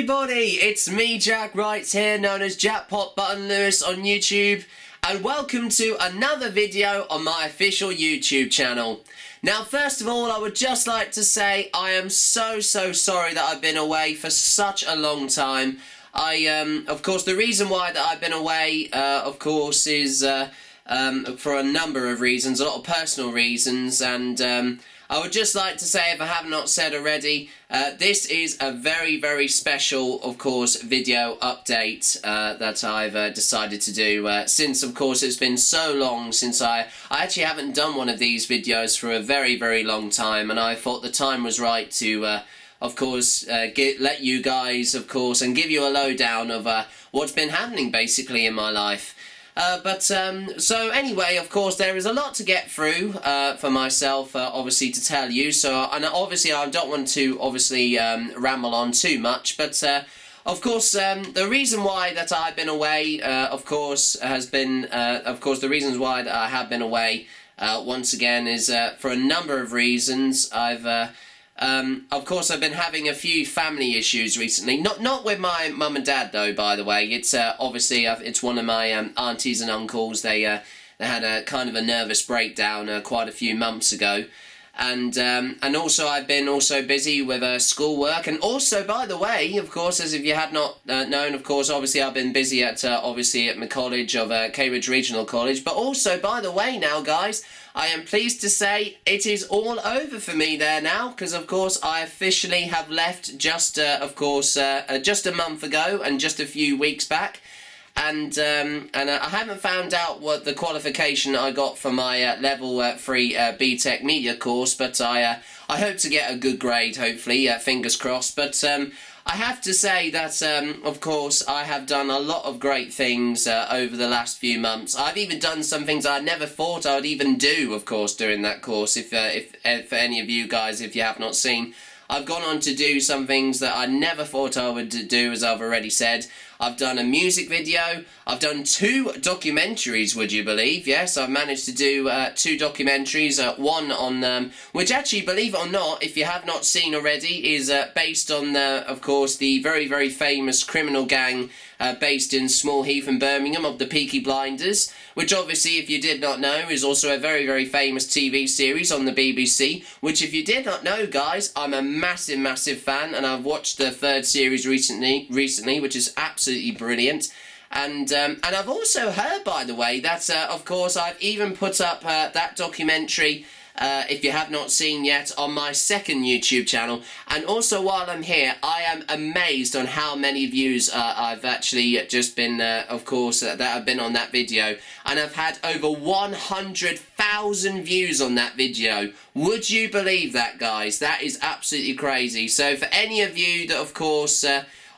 everybody, it's me, Jack Wright here, known as Jackpot Button Lewis on YouTube, and welcome to another video on my official YouTube channel. Now, first of all, I would just like to say I am so sorry that I've been away for such a long time. Of course, the reason why that I've been away, of course, is for a number of reasons, a lot of personal reasons, and I would just like to say, if I have not said already, this is a very special, of course, video update that I've decided to do, since, of course, it's been so long since I actually haven't done one of these videos for a very long time, and I thought the time was right to, of course, let you guys, of course, and give you a lowdown of what's been happening, basically, in my life. So anyway, of course, there is a lot to get through for myself, obviously, to tell you. So, and obviously, I don't want to, obviously, ramble on too much. But, of course, the reason why that I've been away, of course, has been, of course, the reasons why that I have been away, once again, is for a number of reasons. Of course, I've been having a few family issues recently. Not with my mum and dad, though, by the way. It's obviously it's one of my aunties and uncles. They had a kind of a nervous breakdown quite a few months ago, and also I've been busy with schoolwork, and also, by the way, of course, as if you had not known, of course, obviously I've been busy at my college of Cambridge Regional College, but also, by the way, now, guys, I am pleased to say it is all over for me there now, because of course I officially have left just just a month ago and just a few weeks back, and I haven't found out what the qualification I got for my level 3 BTEC media course, but I hope to get a good grade, hopefully, fingers crossed. But I have to say that, of course, I have done a lot of great things over the last few months. I've even done some things I never thought I would even do, of course, during that course. If for any of you guys, if you have not seen, I've gone on to do some things that I never thought I would do, as I've already said. I've done a music video. I've done 2 documentaries, would you believe? Yes, I've managed to do 2 documentaries. One on, which actually, believe it or not, if you have not seen already, is based on, of course, the very famous criminal gang based in Small Heath in Birmingham of the Peaky Blinders, which obviously, if you did not know, is also a very famous TV series on the BBC, which, if you did not know, guys, I'm a massive fan, and I've watched the 3rd series recently, which is absolutely brilliant. And I've also heard, by the way, that, of course, I've even put up that documentary, if you have not seen yet, on my 2nd YouTube channel. And also, while I'm here, I am amazed on how many views I've actually just been, of course, that have been on that video. And I've had over 100,000 views on that video. Would you believe that, guys? That is absolutely crazy. So for any of you that, of course,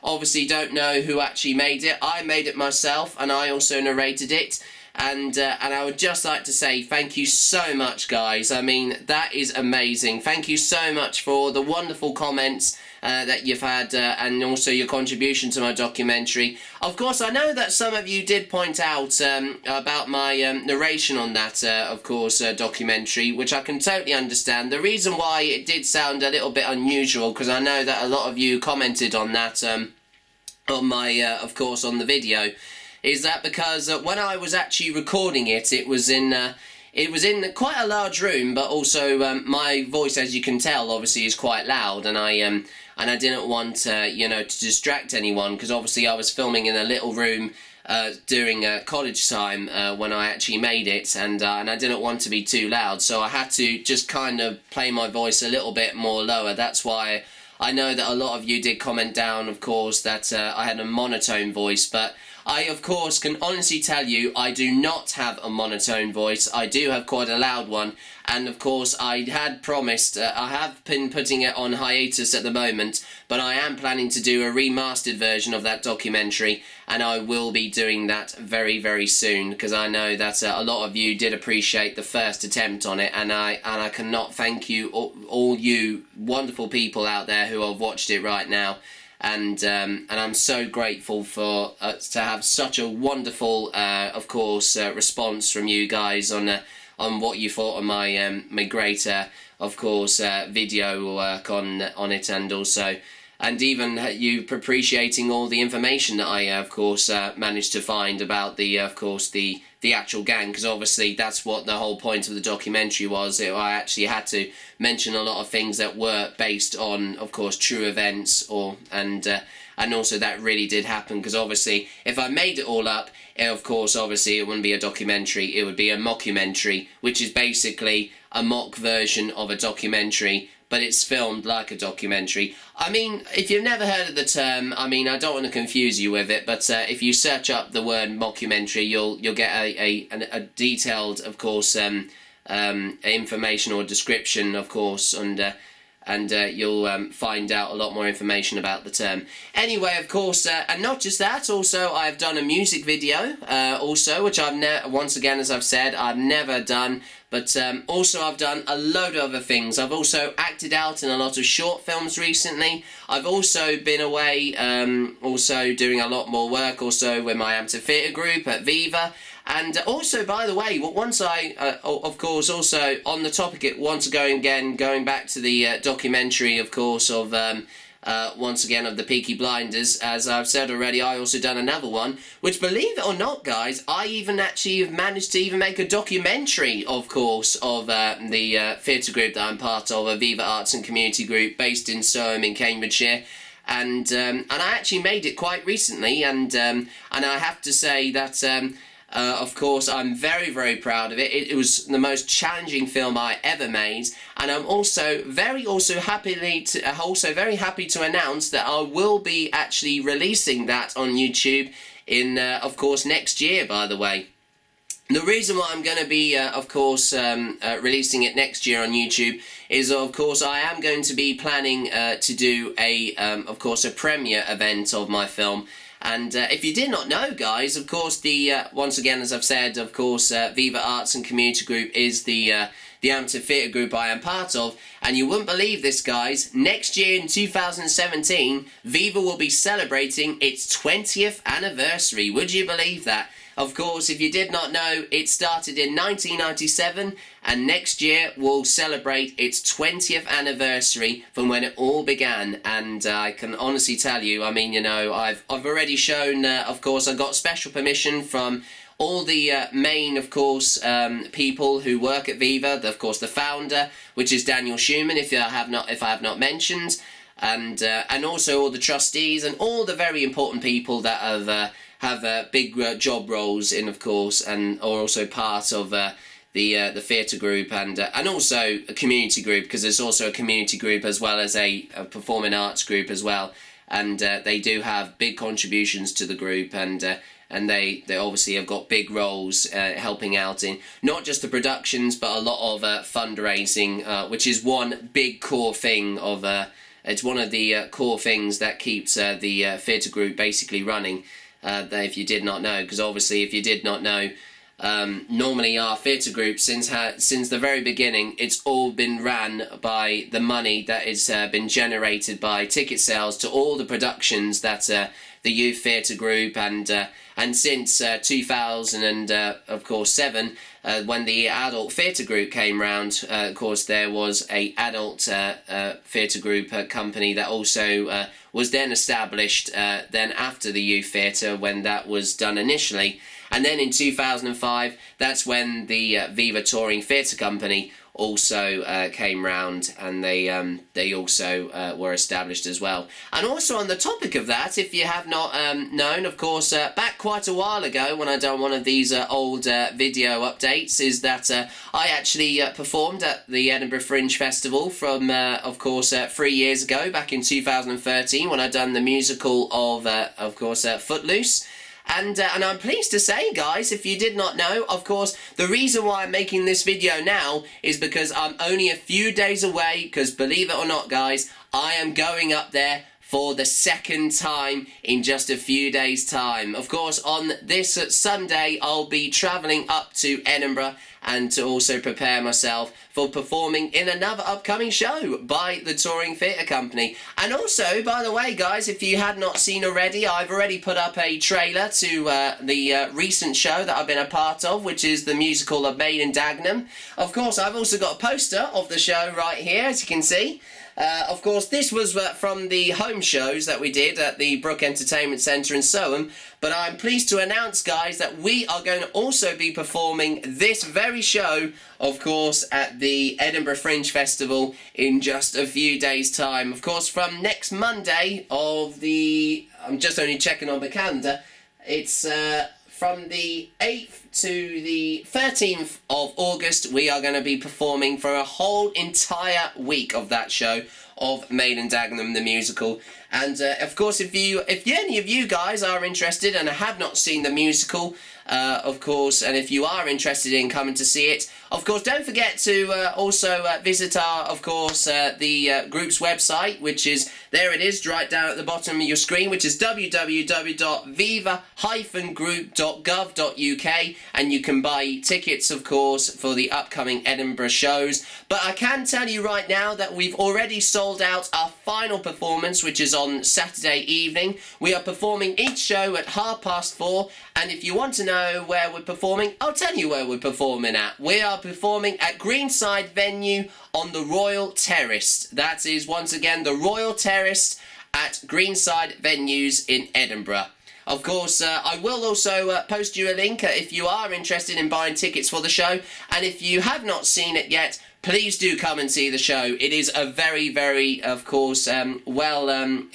obviously don't know who actually made it, I made it myself, and I also narrated it. And I would just like to say thank you so much, guys. I mean, that is amazing. Thank you so much for the wonderful comments that you've had, and also your contribution to my documentary. Of course, I know that some of you did point out about my narration on that, of course, documentary, which I can totally understand. The reason why it did sound a little bit unusual, because I know that a lot of you commented on that, on my, of course, on the video, is that because when I was actually recording it, it was in quite a large room, but also my voice, as you can tell, obviously is quite loud, and I didn't want to distract anyone, because obviously I was filming in a little room during college time when I actually made it, and I didn't want to be too loud, so I had to just kind of play my voice a little bit more lower. That's why I know that a lot of you did comment down, of course, that I had a monotone voice, but I, of course, can honestly tell you I do not have a monotone voice. I do have quite a loud one, and of course I had promised, I have been putting it on hiatus at the moment, but I am planning to do a remastered version of that documentary, and I will be doing that very soon, because I know that a lot of you did appreciate the first attempt on it, and I cannot thank you, all you wonderful people out there who have watched it right now. And I'm so grateful for to have such a wonderful, of course, response from you guys on what you thought of my my great, of course, video work on it, and also and even you appreciating all the information that I, of course, managed to find about the, of course, the actual gang, because obviously that's what the whole point of the documentary was. I actually had to mention a lot of things that were based on, of course, true events, and also that really did happen, because obviously if I made it all up, of course, obviously it wouldn't be a documentary, it would be a mockumentary, which is basically a mock version of a documentary, but it's filmed like a documentary. I mean, if you've never heard of the term, I mean, I don't want to confuse you with it, but if you search up the word mockumentary, you'll get a detailed, of course, information or description, of course, and you'll find out a lot more information about the term. Anyway, of course, and not just that, also I've done a music video, also, which I've once again, as I've said, I've never done, but also I've done a load of other things. I've also acted out in a lot of short films recently. I've also been away, also doing a lot more work, also with my amateur theatre group at Viva. And also, by the way, once of course, also on the topic, once going back to the documentary, of course, of once again of the Peaky Blinders, as I've said already, I also done another one, which, believe it or not, guys, I even actually have managed to even make a documentary, of course, of the theatre group that I'm part of, a Viva Arts and Community Group based in Surham in Cambridgeshire. And I actually made it quite recently, and I have to say that of course, I'm very, very proud of it. It was the most challenging film I ever made, and I'm also very happy to announce that I will be actually releasing that on YouTube in, of course, next year, by the way. The reason why I'm going to be, of course, releasing it next year on YouTube is, of course, I am going to be planning to do of course, a premiere event of my film. And if you did not know, guys, of course, once again, as I've said, of course, Viva Arts and Community Group is the amateur theatre group I am part of. And you wouldn't believe this, guys, next year in 2017, Viva will be celebrating its 20th anniversary. Would you believe that? Of course, if you did not know, it started in 1997, and next year will celebrate its 20th anniversary from when it all began. And I can honestly tell you, I mean, you know, I've already shown, of course, I got special permission from all the main, of course, people who work at Viva. Of course, the founder, which is Daniel Schumann, if I have not mentioned, and also all the trustees and all the very important people that have big job roles in, of course, and are also part of the theatre group, and also a community group, because there's also a community group as well as a performing arts group as well, and they do have big contributions to the group, and they obviously have got big roles helping out in not just the productions but a lot of fundraising, which is one big core thing of it's one of the core things that keeps the theatre group basically running. If you did not know, because obviously if you did not know, normally our theatre group, since the very beginning, it's all been ran by the money that has been generated by ticket sales to all the productions that the youth theatre group, and since 2000 and of course 7, when the adult theatre group came round, of course there was a adult theatre group company that also was then established then after the youth theatre, when that was done initially. And then in 2005, that's when the Viva Touring Theatre Company also came round, and they also were established as well. And also on the topic of that, if you have not known, of course, back quite a while ago when I done one of these old video updates, is that I actually performed at the Edinburgh Fringe Festival from, of course, 3 years ago, back in 2013, when I done the musical of course, Footloose. And I'm pleased to say, guys, if you did not know, of course, the reason why I'm making this video now is because I'm only a few days away, because believe it or not, guys, I am going up there for the second time in just a few days' time. Of course, on this Sunday, I'll be travelling up to Edinburgh and to also prepare myself for performing in another upcoming show by the Touring Theatre Company. And also, by the way, guys, if you had not seen already, I've already put up a trailer to the recent show that I've been a part of, which is the musical of Made in Dagenham. Of course, I've also got a poster of the show right here, as you can see. Of course, this was from the home shows that we did at the Brook Entertainment Centre in Soham, but I'm pleased to announce, guys, that we are going to also be performing this very show, of course, at the Edinburgh Fringe Festival in just a few days' time. Of course, from next Monday I'm just only checking on the calendar, it's from the 8th to the 13th of August, we are going to be performing for a whole entire week of that show of Maiden Dagenham the musical. And of course, if any of you guys are interested and have not seen the musical, of course, and if you are interested in coming to see it, of course, don't forget to also visit our, of course, the group's website, which is, there it is, right down at the bottom of your screen, which is www.viva-group.gov.uk, and you can buy tickets, of course, for the upcoming Edinburgh shows. But I can tell you right now that we've already sold out our final performance, which is on Saturday evening. We are performing each show at 4:30, and if you want to know where we're performing, I'll tell you where we're performing at. We are performing at Greenside Venue on the Royal Terrace. That is, once again, the Royal Terrace at Greenside Venues in Edinburgh. Of course, I will also post you a link if you are interested in buying tickets for the show, and if you have not seen it yet, please do come and see the show. It is a very, very, of course, well-received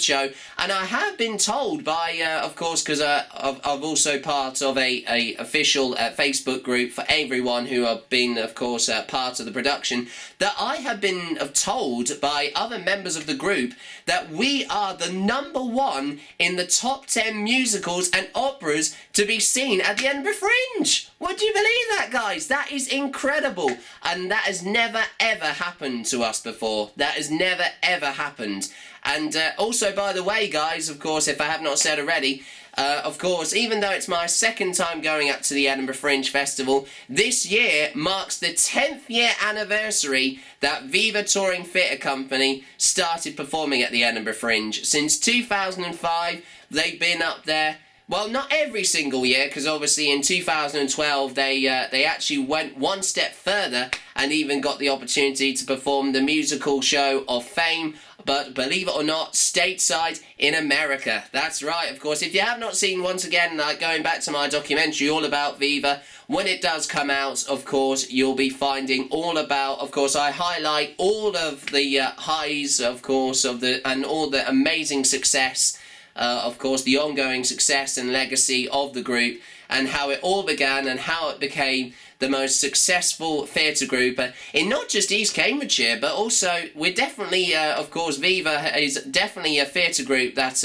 show, and I have been told by, of course, because I'm also part of a official Facebook group for everyone who have been, of course, part of the production, that I have been told by other members of the group that we are the #1 in the top 10 musicals and operas to be seen at the Edinburgh Fringe. Would you believe that, guys? That is incredible, and that has never ever happened to us before. That has never ever happened. And also, by the way, guys, of course, if I have not said already, of course, even though it's my second time going up to the Edinburgh Fringe Festival, this year marks the 10th year anniversary that Viva Touring Theatre Company started performing at the Edinburgh Fringe. Since 2005, they've been up there. Well, not every single year, because obviously in 2012 they actually went one step further and even got the opportunity to perform the musical show of Fame, but believe it or not, stateside in America. That's right, of course. If you have not seen, once again, like going back to my documentary all about Viva, when it does come out, of course, you'll be finding all about, of course, I highlight all of the highs, of course, and all the amazing success, of course, the ongoing success and legacy of the group, and how it all began and how it became the most successful theatre group in not just East Cambridgeshire, but also we're definitely, of course, Viva is definitely a theatre group that,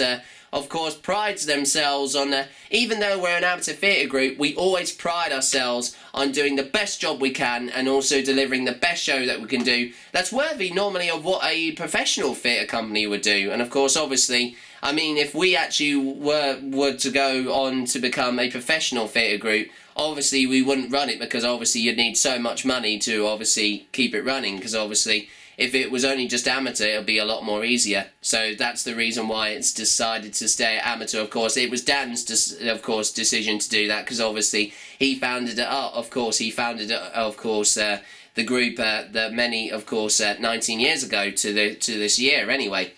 of course, prides themselves on, even though we're an amateur theatre group, we always pride ourselves on doing the best job we can and also delivering the best show that we can do that's worthy normally of what a professional theatre company would do. And of course, obviously, I mean, if we actually were to go on to become a professional theatre group, obviously we wouldn't run it, because obviously you'd need so much money to obviously keep it running, because obviously if it was only just amateur, it would be a lot more easier. So that's the reason why it's decided to stay at amateur. Of course, it was Dan's, decision to do that, because obviously he founded it up. Of course, the group many, of course, 19 years ago to this year anyway.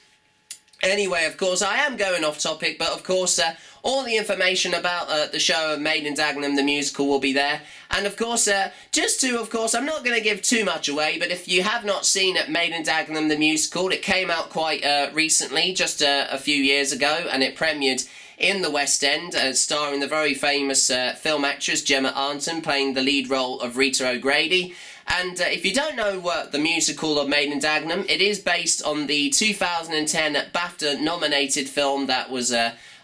Anyway, of course, I am going off topic, but of course, all the information about the show of Maiden Dagenham the musical will be there. And of course, I'm not going to give too much away, but if you have not seen Maiden Dagenham the musical, it came out quite recently, just a few years ago, and it premiered in the West End, starring the very famous film actress Gemma Arnton playing the lead role of Rita O'Grady. And if you don't know the musical of Maiden Dagenham, it is based on the 2010 BAFTA-nominated film that was,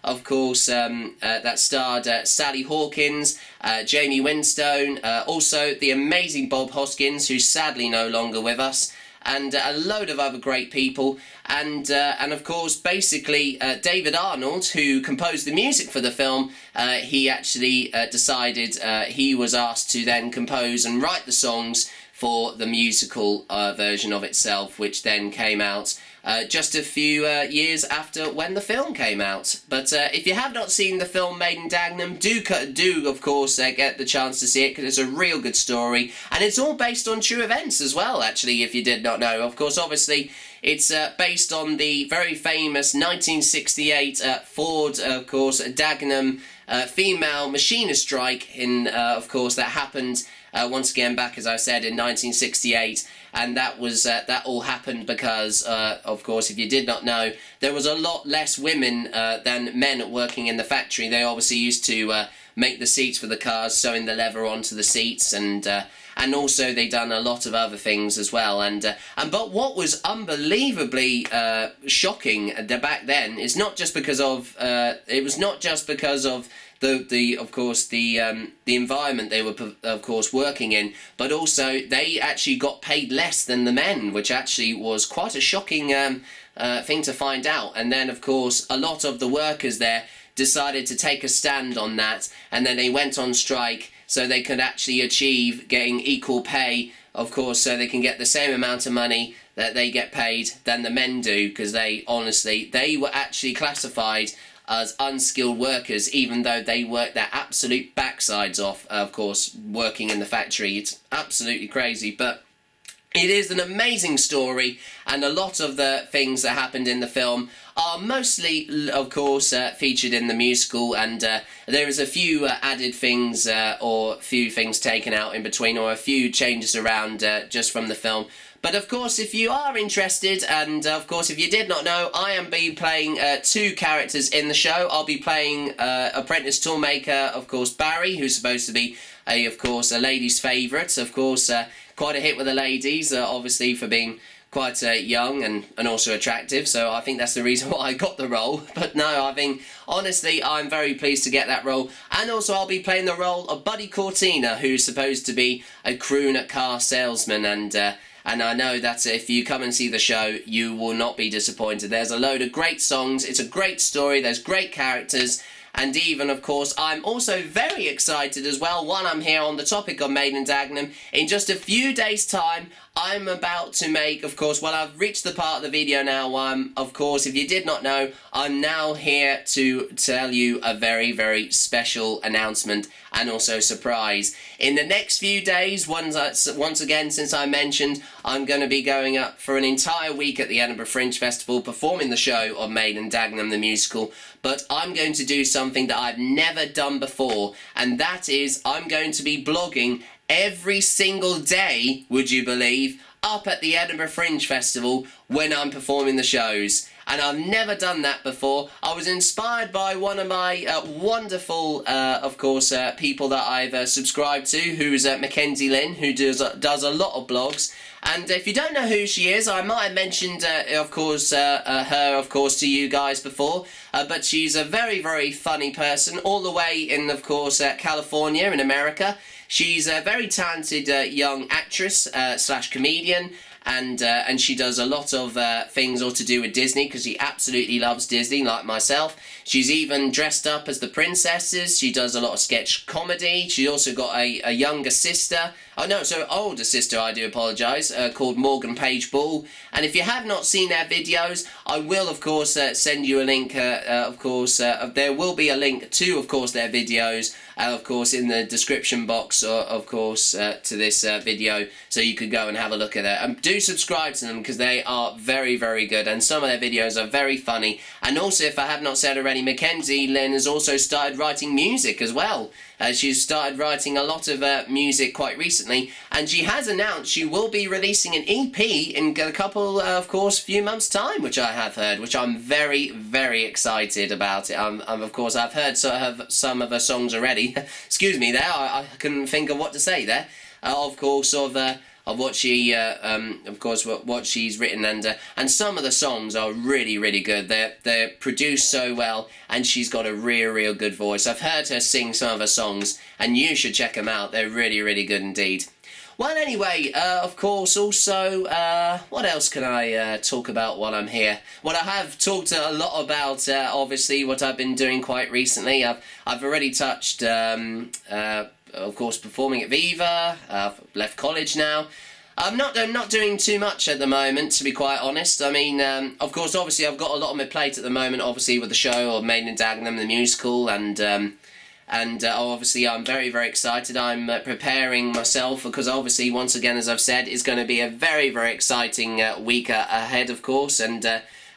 of course, that starred Sally Hawkins, Jamie Winstone, also the amazing Bob Hoskins, who's sadly no longer with us, and a load of other great people, and of course, basically, David Arnold, who composed the music for the film, he actually decided he was asked to then compose and write the songs for the musical version of itself, which then came out, just a few years after when the film came out. But if you have not seen the film Made in Dagenham, do of course get the chance to see it, because it's a real good story, and it's all based on true events as well, actually, if you did not know. Of course, obviously, it's based on the very famous 1968 Ford, of course, Dagenham female machinist strike, of course, that happened once again back, as I said, in 1968, and that all happened because, of course, if you did not know, there was a lot less women than men working in the factory. They obviously used to make the seats for the cars, sewing the leather onto the seats, and also they done a lot of other things as well. But what was unbelievably shocking back then is not just because of the environment they were of course working in, but also they actually got paid less than the men, which actually was quite a shocking thing to find out. And then of course a lot of the workers there decided to take a stand on that, and then they went on strike so they could actually achieve getting equal pay, of course, so they can get the same amount of money that they get paid than the men do, because they were actually classified as unskilled workers, even though they worked their absolute backsides off, of course, working in the factory. It's absolutely crazy, but it is an amazing story, and a lot of the things that happened in the film are mostly, of course, featured in the musical, and there is a few added things or a few things taken out in between, or a few changes around just from the film. But of course, if you are interested, and of course if you did not know, I am playing two characters in the show. I'll be playing apprentice toolmaker, of course, Barry, who's supposed to be of course a lady's favourite, of course quite a hit with the ladies, obviously for being quite young and also attractive, so I think that's the reason why I got the role. But no, I think, honestly, I'm very pleased to get that role. And also I'll be playing the role of Buddy Cortina, who's supposed to be a crooner car salesman, and I know that if you come and see the show, you will not be disappointed. There's a load of great songs, it's a great story, there's great characters, and even, of course, I'm also very excited as well, while I'm here on the topic of Made in Dagenham. In just a few days' time, I'm about to make, of course, well, I've reached the part of the video now, of course, if you did not know, I'm now here to tell you a very, very special announcement and also surprise. In the next few days, once again, since I mentioned, I'm going to be going up for an entire week at the Edinburgh Fringe Festival, performing the show of Made in Dagenham the musical, but I'm going to do something that I've never done before, and that is I'm going to be blogging every single day, would you believe, up at the Edinburgh Fringe Festival when I'm performing the shows. And I've never done that before. I was inspired by one of my wonderful, of course, people that I've subscribed to, who's Mackenzie Lynn, who does a lot of blogs. And if you don't know who she is, I might have mentioned, of course, her, of course, to you guys before. But she's a very, very funny person, all the way in, of course, California in America. She's a very talented young actress slash comedian, and she does a lot of things all to do with Disney, because she absolutely loves Disney, like myself. She's even dressed up as the princesses. She does a lot of sketch comedy. She also got a younger sister. Oh no, so older sister, I do apologise, called Morgan Page Ball. And if you have not seen their videos, I will, of course, send you a link, of course. There will be a link to, of course, their videos, of course, in the description box, of course, to this video, so you could go and have a look at it. And do subscribe to them, because they are very, very good, and some of their videos are very funny. And also, if I have not said already, Mackenzie Lynn has also started writing music as well. She's started writing a lot of music quite recently, and she has announced she will be releasing an EP in a couple, of course, few months' time, which I have heard, which I'm very, very excited about it. Of course, I've heard some of her songs already. Excuse me there, I couldn't think of what to say there. Of course, of what she, of course, what she's written, and some of the songs are really, really good. They're produced so well, and she's got a real good voice. I've heard her sing some of her songs, and you should check them out. They're really, really good indeed. Well, anyway, of course, also, what else can I talk about while I'm here? Well, I have talked a lot about, obviously, what I've been doing quite recently. I've already touched, of course, performing at Viva. I've left college now. I'm not doing too much at the moment, to be quite honest. I mean, of course, obviously, I've got a lot on my plate at the moment, obviously, with the show of Maiden and Dagenham, the musical, and obviously I'm very, very excited. I'm preparing myself because obviously, once again, as I've said, it's going to be a very, very exciting week ahead, of course, and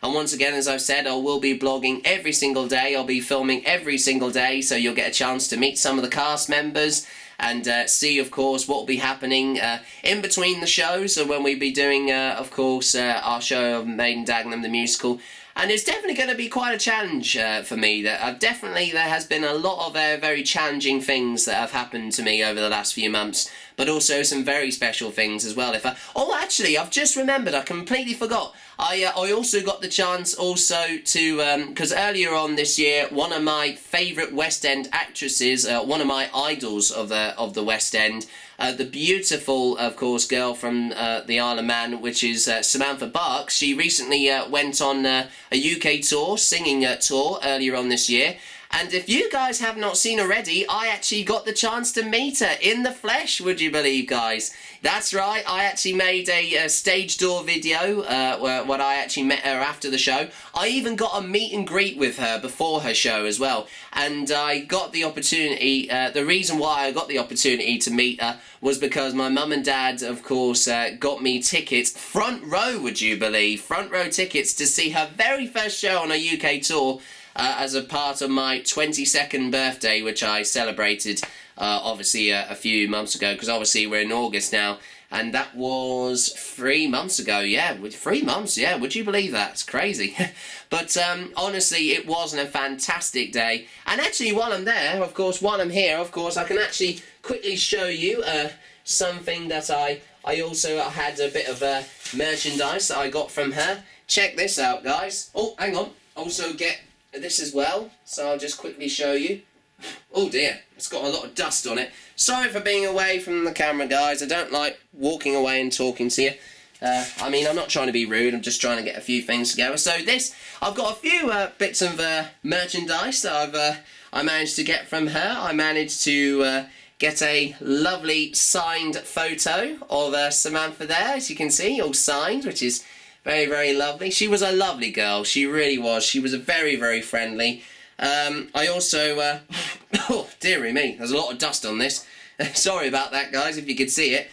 once again, as I've said, I will be blogging every single day. I'll be filming every single day, so you'll get a chance to meet some of the cast members and see, of course, what will be happening in between the shows, when we'll be doing, of course, our show of Maiden Dagenham, the musical. And it's definitely going to be quite a challenge for me. There has been a lot of very challenging things that have happened to me over the last few months, but also some very special things as well. Oh, actually, I've just remembered. I completely forgot. I also got the chance also to, because earlier on this year, one of my favourite West End actresses, one of my idols of the West End, the beautiful, of course, girl from the Isle of Man, which is Samantha Barks. She recently went on a UK tour, singing tour, earlier on this year. And if you guys have not seen already, I actually got the chance to meet her in the flesh, would you believe, guys? That's right, I actually made a stage door video when I actually met her after the show. I even got a meet and greet with her before her show as well. And I got the opportunity, the reason why I got the opportunity to meet her was because my mum and dad, of course, got me tickets, front row, would you believe, front row tickets to see her very first show on a UK tour. As a part of my 22nd birthday, which I celebrated obviously a few months ago, because obviously we're in August now, and that was 3 months ago. Yeah, 3 months, yeah, would you believe that? It's crazy. But honestly, it was a fantastic day. And actually, while I'm there, of course, while I'm here, of course, I can actually quickly show you something that I also had a bit of merchandise that I got from her. Check this out, guys. Oh, hang on. Also get this as well, so I'll just quickly show you. Oh dear, it's got a lot of dust on it. Sorry for being away from the camera, guys. I don't like walking away and talking to you. I mean, I'm not trying to be rude, I'm just trying to get a few things together. So I've got a few bits of merchandise that I managed to get from her. I managed to get a lovely signed photo of Samantha there, as you can see, all signed, which is very, very lovely. She was a lovely girl. She really was. She was very, very friendly. I also... oh, dearie me. There's a lot of dust on this. Sorry about that, guys, if you could see it.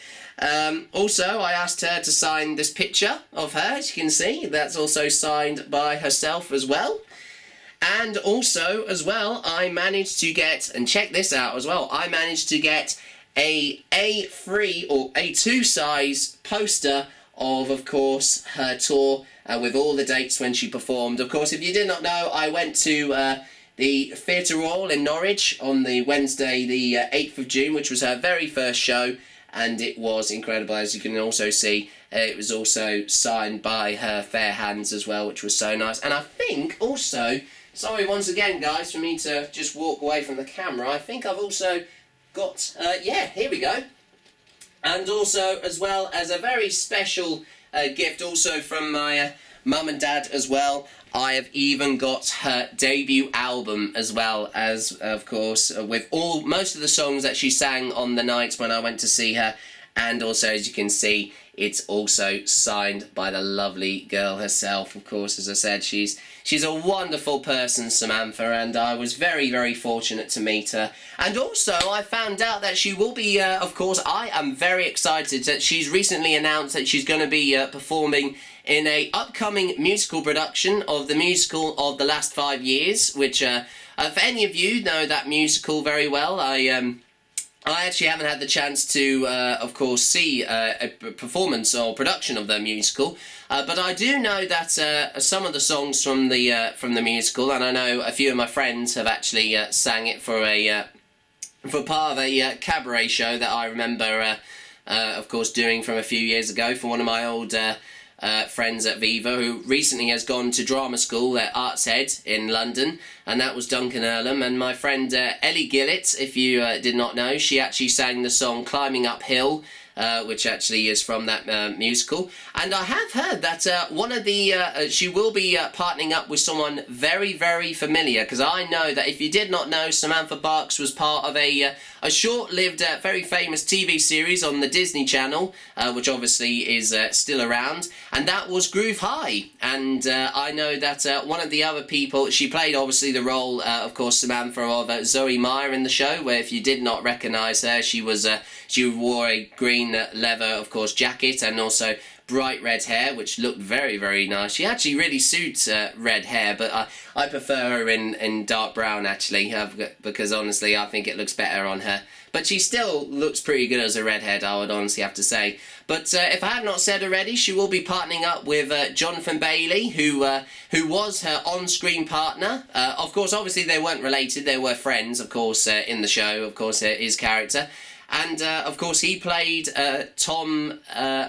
Also, I asked her to sign this picture of her, as you can see. That's also signed by herself as well. And also, as well, I managed to get... And check this out as well. I managed to get a A3 or A2 size poster of course, her tour with all the dates when she performed. Of course, if you did not know, I went to the Theatre Royal in Norwich on the Wednesday, the 8th of June, which was her very first show, and it was incredible. As you can also see, it was also signed by her fair hands as well, which was so nice. And I think also, sorry once again, guys, for me to just walk away from the camera, I think I've also got, yeah, here we go. And also, as well as a very special gift also from my mum and dad as well, I have even got her debut album as well, as, of course, with most of the songs that she sang on the nights when I went to see her. And also, as you can see, it's also signed by the lovely girl herself. Of course, as I said, she's a wonderful person, Samantha, and I was very, very fortunate to meet her. And also, I found out that she will be, of course, I am very excited that she's recently announced that she's going to be performing in a upcoming musical production of the musical of The Last 5 Years, which, for any of you know that musical very well, I actually haven't had the chance to, of course, see a performance or production of the musical, but I do know that some of the songs from the musical, and I know a few of my friends have actually sang it for part of a cabaret show that I remember, of course, doing from a few years ago for one of my old friends at Viva, who recently has gone to drama school at Arts Head in London, and that was Duncan Earlham. And my friend Ellie Gillett, if you did not know, she actually sang the song Climbing Uphill, which actually is from that musical. And I have heard that one of the she will be partnering up with someone very, very familiar, because I know that, if you did not know, Samantha Barks was part of a short-lived, very famous TV series on the Disney Channel, which obviously is still around, and that was Groove High. And I know that one of the other people, she played obviously the role, of course, Samantha, of Zoe Meyer in the show, where if you did not recognise her, she wore a green leather, of course, jacket, and also bright red hair, which looked very, very nice. She actually really suits red hair, but I prefer her in dark brown, actually, because honestly I think it looks better on her. But she still looks pretty good as a redhead, I would honestly have to say. But if I have not said already, she will be partnering up with Jonathan Bailey, who was her on-screen partner. Of course, obviously they weren't related, they were friends, of course, in the show, of course, his character. And, of course, he played Tom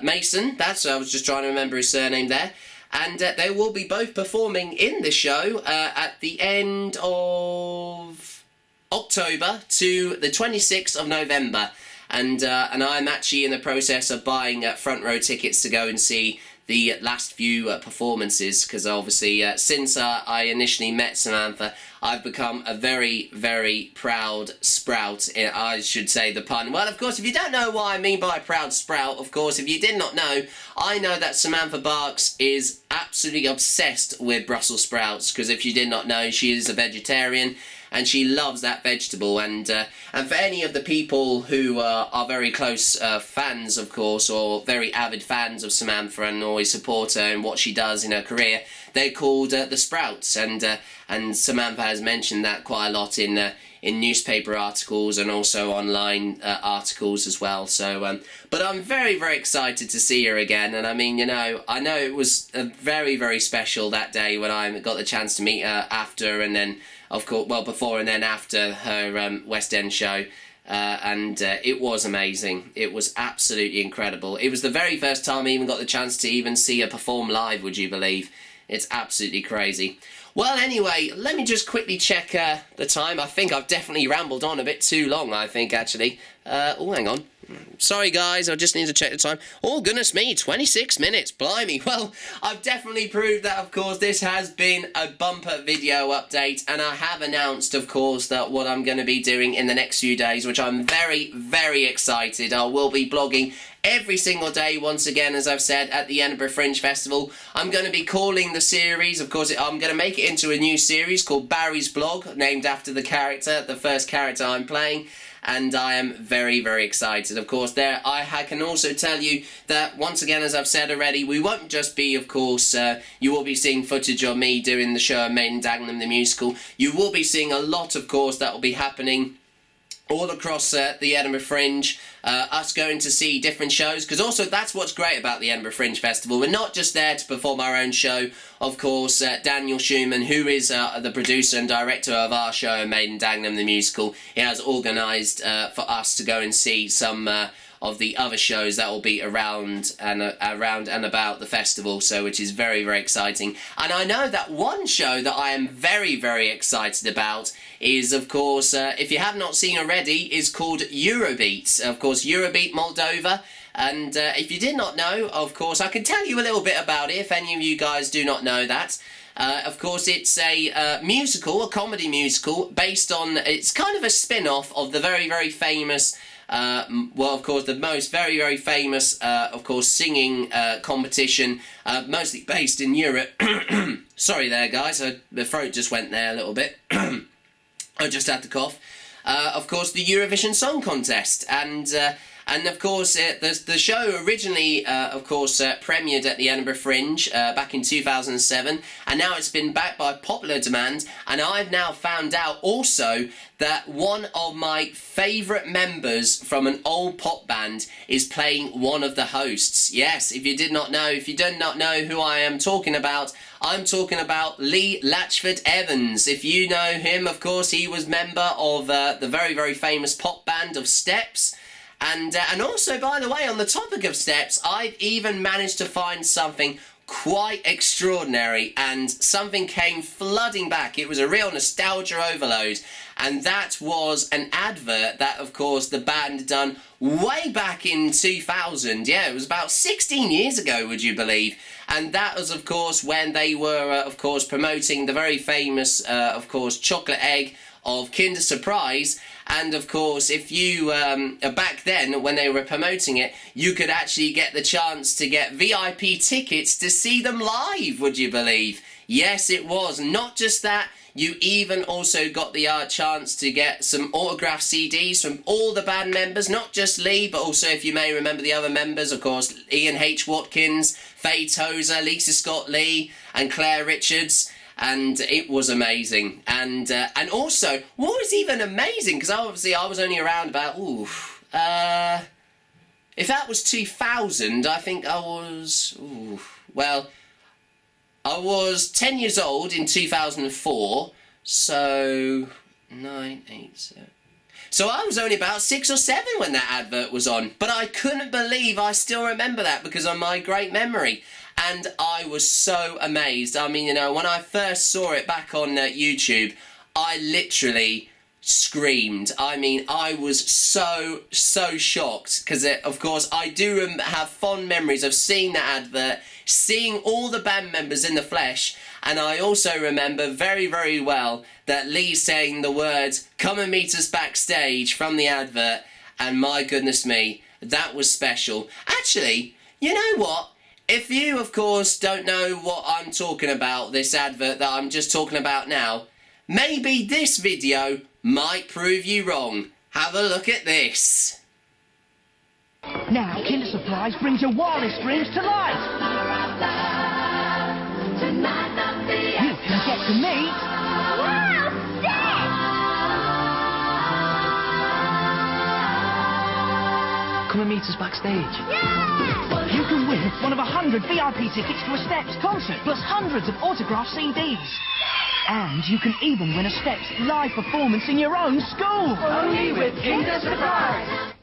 Mason. I was just trying to remember his surname there. And they will be both performing in the show at the end of October to the 26th of November. And I'm actually in the process of buying front row tickets to go and see the last few performances, because obviously since I initially met Samantha, I've become a very, very proud sprout, I should say the pun. Well, of course, if you don't know what I mean by proud sprout, of course, if you did not know, I know that Samantha Barks is absolutely obsessed with Brussels sprouts, because if you did not know, she is a vegetarian, and she loves that vegetable. And for any of the people who are very close fans, of course, or very avid fans of Samantha and always support her in what she does in her career, they're called the Sprouts. And Samantha has mentioned that quite a lot in newspaper articles and also online articles as well. So, but I'm very, very excited to see her again. And I mean, you know, I know it was very, very special that day when I got the chance to meet her after, and then, of course, well, before and then after her West End show. And it was amazing. It was absolutely incredible. It was the very first time I even got the chance to even see her perform live, would you believe? It's absolutely crazy. Well, anyway, let me just quickly check the time. I think I've definitely rambled on a bit too long, I think, actually. Oh, hang on. Sorry, guys, I just need to check the time. Oh, goodness me, 26 minutes, blimey. Well, I've definitely proved that, of course, this has been a bumper video update, and I have announced, of course, that what I'm going to be doing in the next few days, which I'm very, very excited. I will be blogging every single day, once again, as I've said, at the Edinburgh Fringe Festival. I'm going to be calling the series, of course, I'm going to make it into a new series called Barry's Blog, named after the character, the first character I'm playing. And I am very, very excited. Of course, I can also tell you that, once again, as I've said already, we won't just be, of course, you will be seeing footage of me doing the show Maiden Dagenham the Musical. You will be seeing a lot, of course, that will be happening all across the Edinburgh Fringe, us going to see different shows, because also that's what's great about the Edinburgh Fringe Festival. We're not just there to perform our own show. Of course, Daniel Schumann, who is the producer and director of our show, Maiden Dagenham the Musical, he has organised for us to go and see some of the other shows that will be around and about the festival, so which is very, very exciting. And I know that one show that I am very, very excited about is, of course, if you have not seen already, is called Eurobeat. Of course, Eurobeat Moldova. And if you did not know, of course, I can tell you a little bit about it if any of you guys do not know that. Of course, it's a musical, a comedy musical, based on, it's kind of a spin-off of the very, very famous, well, of course, the most very, very famous, of course, singing competition, mostly based in Europe. Sorry there, guys, the throat just went there a little bit. I just had to cough. Of course, the Eurovision Song Contest, and of course, the show originally, of course, premiered at the Edinburgh Fringe back in 2007, and now it's been backed by popular demand, and I've now found out also that one of my favourite members from an old pop band is playing one of the hosts. Yes, if you did not know, if you do not know who I am talking about, I'm talking about Lee Latchford Evans. If you know him, of course, he was member of the very, very famous pop band of Steps. And also, by the way, on the topic of Steps, I've even managed to find something quite extraordinary, and something came flooding back. It was a real nostalgia overload, and that was an advert that, of course, the band had done way back in 2000. Yeah, it was about 16 years ago, would you believe? And that was, of course, when they were, of course, promoting the very famous, of course, chocolate egg of Kinder Surprise. And of course, if you back then when they were promoting it, you could actually get the chance to get VIP tickets to see them live, would you believe? Yes, it was. Not just that, you even also got the chance to get some autographed CDs from all the band members, not just Lee, but also, if you may remember, the other members, of course, Ian H. Watkins, Faye Tozer, Lisa Scott Lee, and Claire Richards. And it was amazing. And also, what was even amazing, because obviously I was only around about, if that was 2000, I think I was, I was 10 years old in 2004, so 9, 8, 7. So I was only about 6 or 7 when that advert was on. But I couldn't believe I still remember that because of my great memory. And I was so amazed. I mean, you know, when I first saw it back on YouTube, I literally screamed. I mean, I was so shocked because, of course, I do have fond memories of seeing that advert, seeing all the band members in the flesh, and I also remember very well that Lee saying the words, "Come and meet us backstage" from the advert, and my goodness me, that was special. Actually, you know what? If you, of course, don't know what I'm talking about, this advert that I'm just talking about now, maybe this video might prove you wrong. Have a look at this. Now, Kinder Surprise brings your wildest dreams to life. You can get to meet... Wow, Steph! Come and meet us backstage. Yeah! You can win one of 100 VIP tickets to a Steps concert, plus hundreds of autographed CDs. And you can even win a Steps live performance in your own school. Only with Kinder Surprise.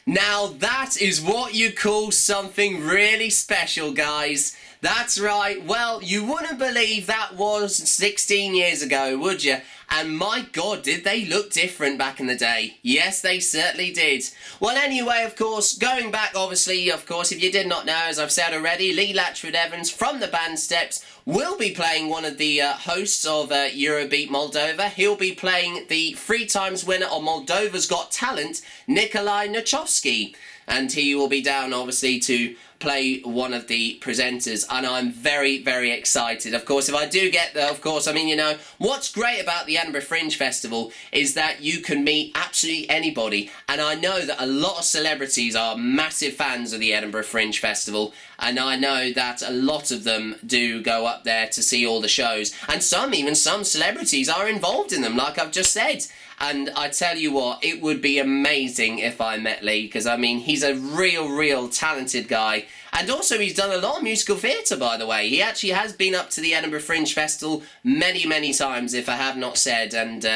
Now that is what you call something really special, guys. That's right. Well, you wouldn't believe that was 16 years ago, would you? And my God, did they look different back in the day? Yes, they certainly did. Well, anyway, of course, going back, obviously, of course, if you did not know, as I've said already, Lee Latchford Evans from the band Steps will be playing one of the hosts of Eurobeat Moldova. He'll be playing the 3 times winner of Moldova's Got Talent, Nikolai Nachovsky. And he will be down, obviously, to play one of the presenters, and I'm very excited. Of course, if I do get there, of course, I mean, you know, what's great about the Edinburgh Fringe Festival is that you can meet absolutely anybody, and I know that a lot of celebrities are massive fans of the Edinburgh Fringe Festival, and I know that a lot of them do go up there to see all the shows, and even some celebrities are involved in them, like I've just said. And I tell you what, it would be amazing if I met Lee, because I mean, he's a real talented guy. And also he's done a lot of musical theatre, by the way. He actually has been up to the Edinburgh Fringe Festival many times, if I have not said, and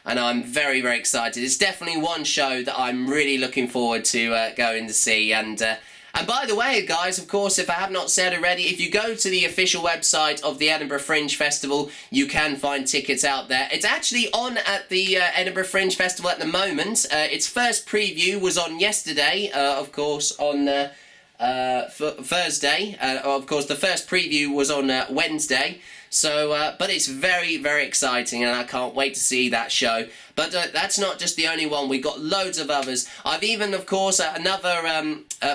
I'm very excited. It's definitely one show that I'm really looking forward to going to see, and by the way, guys, of course, if I have not said already, if you go to the official website of the Edinburgh Fringe Festival, you can find tickets out there. It's actually on at the Edinburgh Fringe Festival at the moment. Its first preview was on yesterday, of course, on Thursday. Of course, the first preview was on Wednesday. So, but it's very exciting, and I can't wait to see that show. But that's not just the only one. We've got loads of others. I've even, of course, another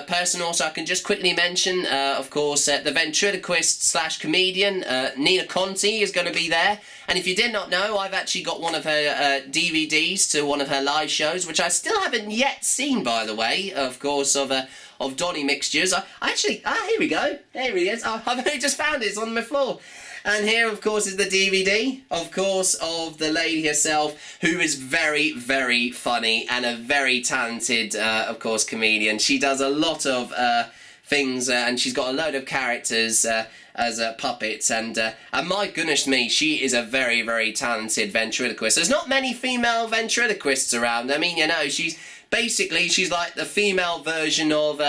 person also I can just quickly mention, of course, the ventriloquist / comedian, Nina Conti is going to be there. And if you did not know, I've actually got one of her DVDs to one of her live shows, which I still haven't yet seen, by the way, of course, of Donny Mixtures. I actually, here we go. There he is. I've only just found it. It's on my floor. And here, of course, is the DVD, of course, of the lady herself, who is very funny and a very talented, of course, comedian. She does a lot of things, and she's got a load of characters as puppets, and my goodness me, she is a very talented ventriloquist. There's not many female ventriloquists around. I mean, you know, she's like the female version of,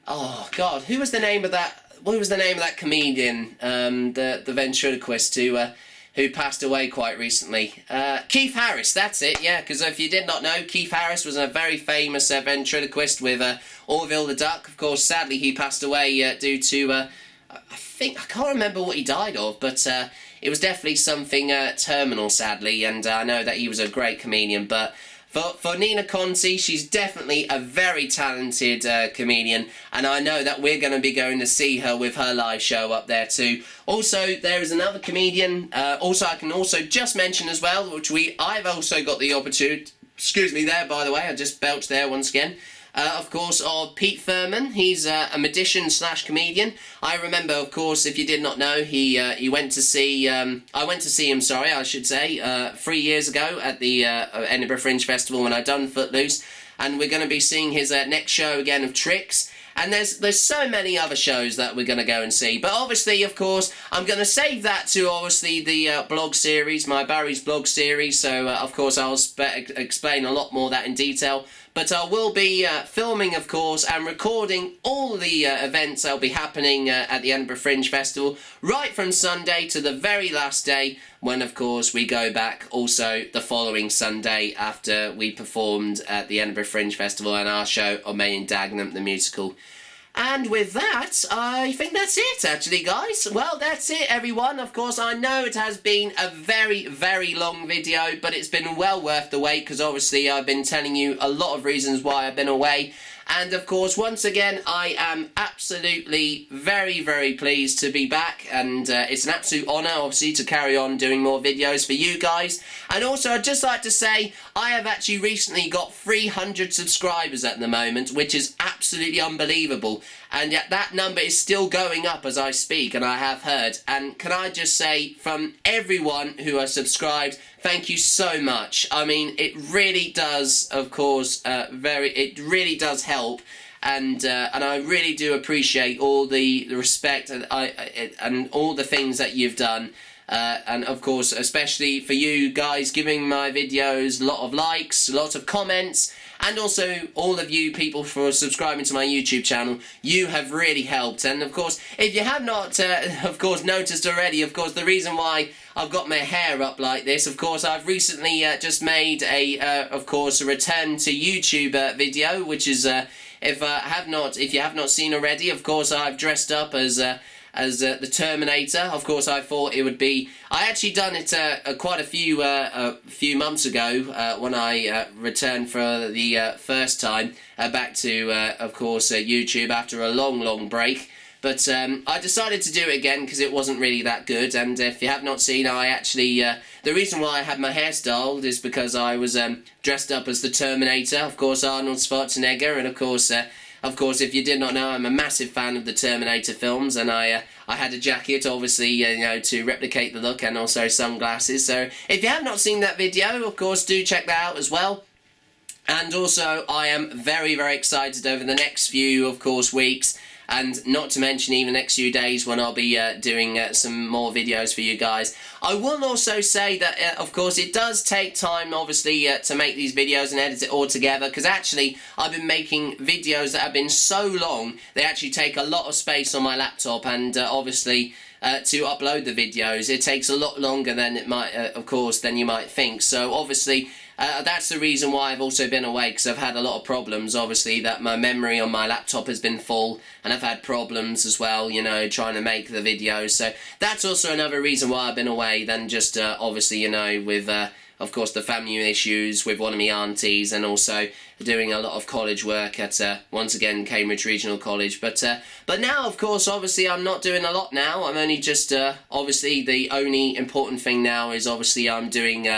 oh God, who was the name of that what was the name of that comedian, the ventriloquist who passed away quite recently? Keith Harris, that's it, yeah, because if you did not know, Keith Harris was a very famous ventriloquist with Orville the Duck. Of course, sadly, he passed away due to, I can't remember what he died of, but it was definitely something terminal, sadly, and I know that he was a great comedian, but for Nina Conti, she's definitely a very talented comedian, and I know that we're going to be going to see her with her live show up there too. Also, there is another comedian, also I can also just mention as well, which I've also got the opportunity, excuse me there by the way, I just belched there once again, of course, of Pete Furman. He's a magician / comedian. I remember, of course, if you did not know, he went to see, I went to see him, sorry, I should say, 3 years ago at the Edinburgh Fringe Festival when I done Footloose, and we're going to be seeing his next show again of Tricks. And there's so many other shows that we're going to go and see. But obviously, of course, I'm going to save that to, obviously, the blog series, my Barry's blog series. So, of course, I'll explain a lot more of that in detail. But I will be filming, of course, and recording all the events that will be happening at the Edinburgh Fringe Festival, right from Sunday to the very last day, when, of course, we go back also the following Sunday after we performed at the Edinburgh Fringe Festival and our show on May and Dagenham, the musical. And with that, I think that's it, actually, guys. Well, that's it, everyone. Of course, I know it has been a very, very long video, but it's been well worth the wait, because obviously I've been telling you a lot of reasons why I've been away. And, of course, once again, I am absolutely very, very pleased to be back, and it's an absolute honour, obviously, to carry on doing more videos for you guys. And also, I'd just like to say, I have actually recently got 300 subscribers at the moment, which is absolutely unbelievable. And yet that number is still going up as I speak, and I have heard. And can I just say, from everyone who has subscribed, thank you so much. I mean, it really does, of course, it really does help. And I really do appreciate all the respect and all the things that you've done. And of course, especially for you guys giving my videos a lot of likes, lots of comments, and also all of you people for subscribing to my YouTube channel. You have really helped. And of course, if you have not, of course, noticed already, of course, the reason why I've got my hair up like this, of course, I've recently just made of course, a return to YouTube video, which is, if you have not seen already, of course, I've dressed up as the Terminator. Of course, I thought it would be. I actually done it quite a few months ago when I returned for the first time back to, of course, YouTube after a long break. But I decided to do it again because it wasn't really that good. And if you have not seen, I actually the reason why I had my hair styled is because I was dressed up as the Terminator. Of course, Arnold Schwarzenegger, and of course, if you did not know, I'm a massive fan of the Terminator films, and I had a jacket, obviously, you know, to replicate the look, and also sunglasses. So if you have not seen that video, of course, do check that out as well. And also, I am very, very excited over the next few, of course, weeks, and not to mention even the next few days when I'll be doing some more videos for you guys. I will also say that, of course, it does take time, obviously, to make these videos and edit it all together, because actually, I've been making videos that have been so long, they actually take a lot of space on my laptop, and obviously, to upload the videos, it takes a lot longer than it might, of course, than you might think. So, obviously, that's the reason why I've also been away, because I've had a lot of problems, obviously, that my memory on my laptop has been full, and I've had problems as well, you know, trying to make the videos. So that's also another reason why I've been away, than just, obviously, you know, with, of course, the family issues with one of my aunties, and also doing a lot of college work at, once again, Cambridge Regional College. But now, of course, obviously, I'm not doing a lot now. I'm only just, obviously, the only important thing now is, obviously, I'm doing,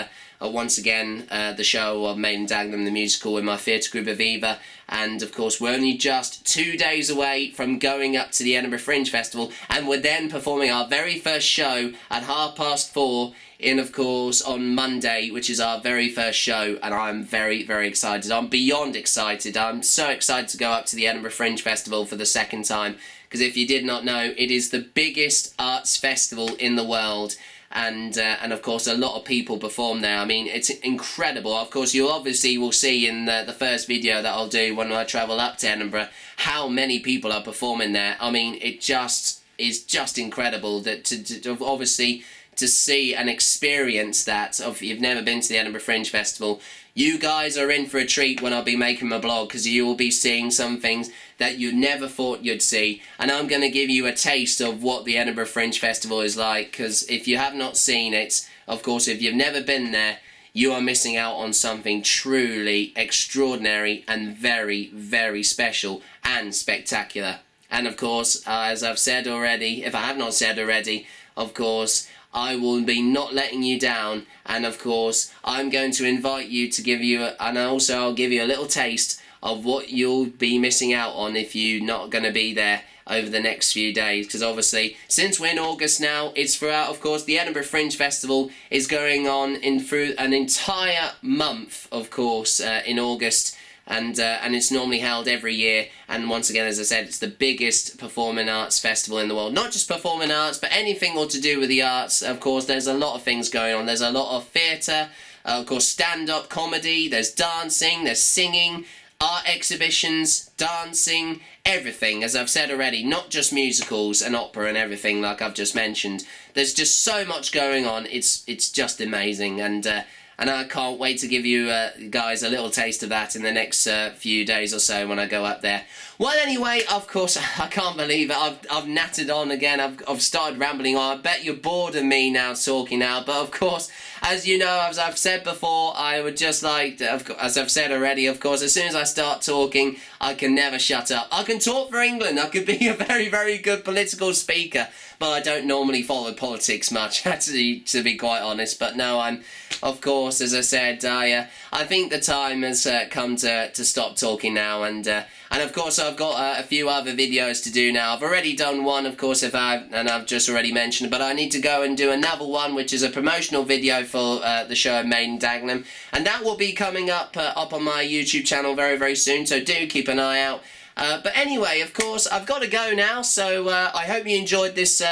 once again, the show of May and Dagenham, the musical, with my theatre group Aviva. And, of course, we're only just 2 days away from going up to the Edinburgh Fringe Festival, and we're then performing our very first show at 4:30 in, of course, on Monday, which is our very first show, and I'm very, very excited. I'm beyond excited. I'm so excited to go up to the Edinburgh Fringe Festival for the second time, because if you did not know, it is the biggest arts festival in the world. and of course a lot of people perform there. I mean, it's incredible. Of course, you obviously will see in the first video that I'll do when I travel up to Edinburgh how many people are performing there. I mean, it just is just incredible that to obviously to see and experience that. If you've never been to the Edinburgh Fringe Festival, you guys are in for a treat when I'll be making my blog, because you will be seeing some things that you never thought you'd see, and I'm going to give you a taste of what the Edinburgh Fringe Festival is like, because if you have not seen it, of course, if you've never been there, you are missing out on something truly extraordinary and very, very special and spectacular. And of course, as I've said already, if I have not said already, of course, I will be not letting you down, and of course I'm going to invite you to give you and also I'll give you a little taste of what you'll be missing out on if you're not going to be there over the next few days, because obviously since we're in August now, it's throughout. Of course, the Edinburgh Fringe Festival is going on through an entire month, of course, in August. And it's normally held every year, and once again, as I said, it's the biggest performing arts festival in the world. Not just performing arts, but anything all to do with the arts. Of course, there's a lot of things going on. There's a lot of theatre, of course, stand-up comedy, there's dancing, there's singing, art exhibitions, dancing, everything, as I've said already, not just musicals and opera and everything like I've just mentioned. There's just so much going on. It's just amazing, and I can't wait to give you guys a little taste of that in the next few days or so when I go up there. Well, anyway, of course, I can't believe it. I've nattered on again. I've started rambling on. I bet you're bored of me now talking now. But of course, as you know, as I've said before, I would just like, as I've said already, of course, as soon as I start talking, I can never shut up. I can talk for England. I could be a very, very good political speaker. But I don't normally follow politics much, actually, to be quite honest. But no, I'm, of course, as I said, I think the time has come to stop talking now, and of course I've got a few other videos to do now. I've already done one, of course, I've just already mentioned, but I need to go and do another one, which is a promotional video for the show of Made in Dagenham, and that will be coming up on my YouTube channel very, very soon. So do keep an eye out. But anyway, of course, I've got to go now, so I hope you enjoyed this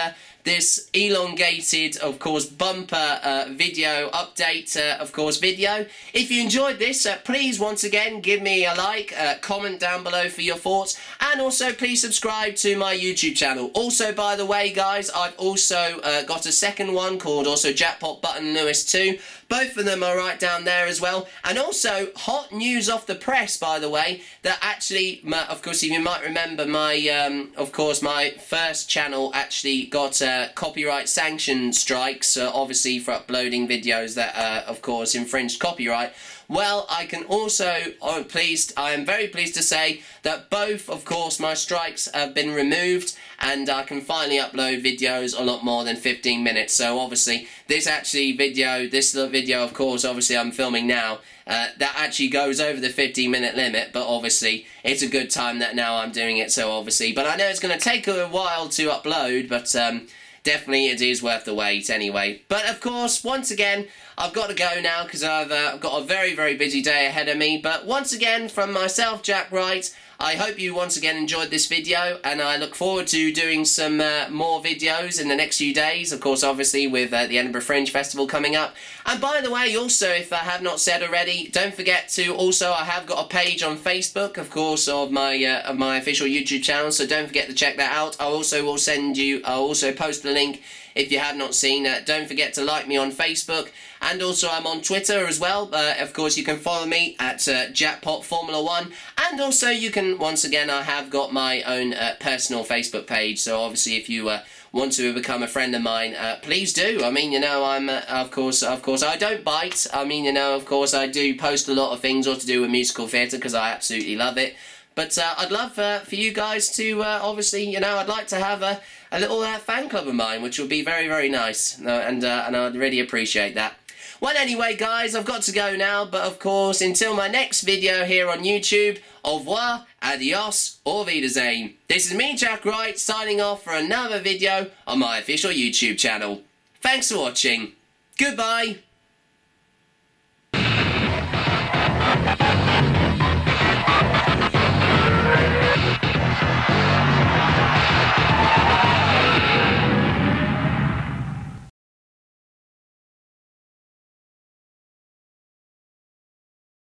this elongated, of course, bumper video update, of course, video. If you enjoyed this, please, once again, give me a like, comment down below for your thoughts, and also please subscribe to my YouTube channel. Also, by the way, guys, I've also got a second one called also Jackpot Button Lewis 2. Both of them are right down there as well. And also, hot news off the press, by the way, that actually, of course, if you might remember, my, of course, my first channel actually got copyright sanction strikes, obviously for uploading videos that, of course, infringed copyright. Well, I can also, I am very pleased to say that both, of course, my strikes have been removed, and I can finally upload videos a lot more than 15 minutes. So obviously, this little video, of course, obviously I'm filming now, that actually goes over the 15-minute limit, but obviously it's a good time that now I'm doing it, so obviously. But I know it's going to take a while to upload, but definitely it is worth the wait anyway. But of course, once again, I've got to go now because I've got a very, very busy day ahead of me. But once again, from myself, Jack Wright, I hope you once again enjoyed this video, and I look forward to doing some more videos in the next few days, of course, obviously, with the Edinburgh Fringe Festival coming up. And by the way, also, if I have not said already, don't forget to also, I have got a page on Facebook, of course, of my official YouTube channel, so don't forget to check that out. I also will I'll also post the link if you have not seen it. Don't forget to like me on Facebook, and also I'm on Twitter as well. Of course, you can follow me at Jackpot Formula 1, and also you can, once again, I have got my own personal Facebook page, so obviously if you want to become a friend of mine, please do. I mean, you know, I'm, of course, I don't bite. I mean, you know, of course, I do post a lot of things all to do with musical theatre because I absolutely love it. But I'd love for you guys to, obviously, you know, I'd like to have a little fan club of mine, which would be very, very nice, and I'd really appreciate that. Well, anyway, guys, I've got to go now, but of course, until my next video here on YouTube, au revoir, adios, au wiedersehen. This is me, Jack Wright, signing off for another video on my official YouTube channel. Thanks for watching. Goodbye.